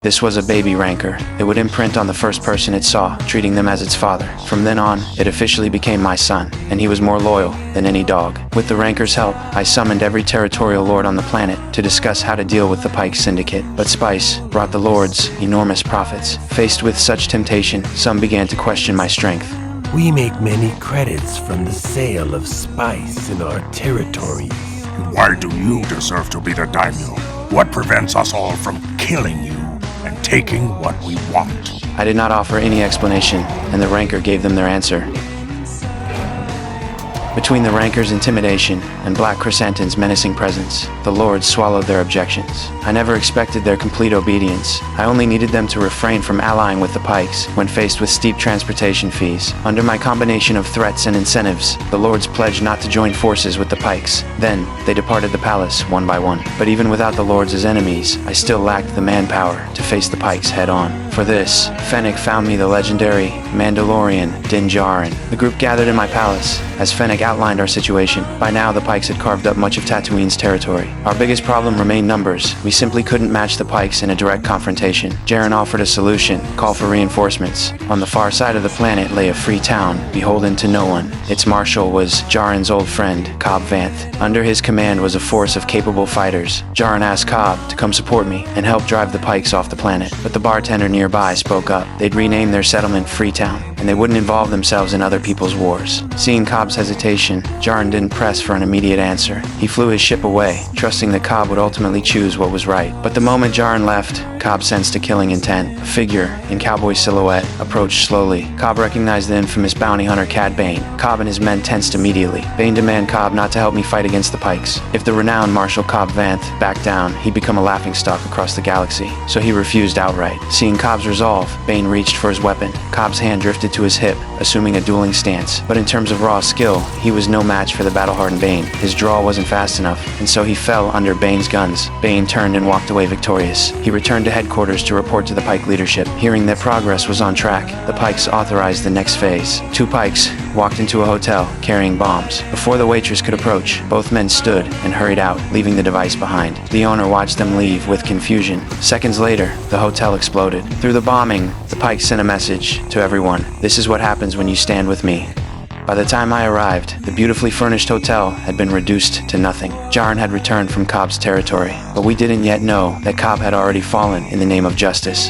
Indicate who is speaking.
Speaker 1: This was a baby rancor. It would imprint on the first person it saw, treating them as its father. From then on, it officially became my son, and he was more loyal than any dog. With the rancor's help, I summoned every territorial lord on the planet to discuss how to deal with the Pike Syndicate. But spice brought the lords enormous profits. Faced with such temptation, some began to question my strength.
Speaker 2: We make many credits from the sale of spice in our territories.
Speaker 3: Why do you deserve to be the daimyo? What prevents us all from killing you and taking what we want?
Speaker 1: I did not offer any explanation, and the rancor gave them their answer. Between the rancor's intimidation and Black Chrysanthemum's menacing presence, the lords swallowed their objections. I never expected their complete obedience. I only needed them to refrain from allying with the Pikes when faced with steep transportation fees. Under my combination of threats and incentives, the lords pledged not to join forces with the Pikes. Then, they departed the palace one by one. But even without the lords as enemies, I still lacked the manpower to face the Pikes head-on. For this, Fennec found me the legendary Mandalorian Din Djarin. The group gathered in my palace. As Fennec outlined our situation, by now the Pikes had carved up much of Tatooine's territory. Our biggest problem remained numbers. We simply couldn't match the Pikes in a direct confrontation. Djarin offered a solution, call for reinforcements. On the far side of the planet lay a free town, beholden to no one. Its marshal was Djarin's old friend, Cobb Vanth. Under his command was a force of capable fighters. Djarin asked Cobb to come support me and help drive the Pikes off the planet. But the bartender nearby spoke up. They'd rename their settlement Freetown, and they wouldn't involve themselves in other people's wars. Seeing Cobb's hesitation, Djarin didn't press for an immediate answer. He flew his ship away, trusting that Cobb would ultimately choose what was right. But the moment Djarin left, Cobb sensed a killing intent. A figure in cowboy silhouette approached slowly. Cobb recognized the infamous bounty hunter Cad Bane. Cobb and his men tensed immediately. Bane demanded Cobb not to help me fight against the Pikes. If the renowned Marshal Cobb Vanth backed down, he'd become a laughingstock across the galaxy. So he refused outright. Seeing Cobb's resolve, Bane reached for his weapon. Cobb's hand drifted to his hip, assuming a dueling stance. But in terms of raw skill, he was no match for the battle-hardened Bane. His draw wasn't fast enough, and so he fell under Bane's guns. Bane turned and walked away victorious. He returned to headquarters to report to the Pike leadership. Hearing that progress was on track, the Pikes authorized the next phase. 2 Pikes walked into a hotel carrying bombs. Before the waitress could approach, both men stood and hurried out, leaving the device behind. The owner watched them leave with confusion. Seconds later, the hotel exploded. Through the bombing, the Pikes sent a message to everyone. This is what happens when you stand with me. By the time I arrived, the beautifully furnished hotel had been reduced to nothing. Djarin had returned from Cobb's territory, but we didn't yet know that Cobb had already fallen in the name of justice.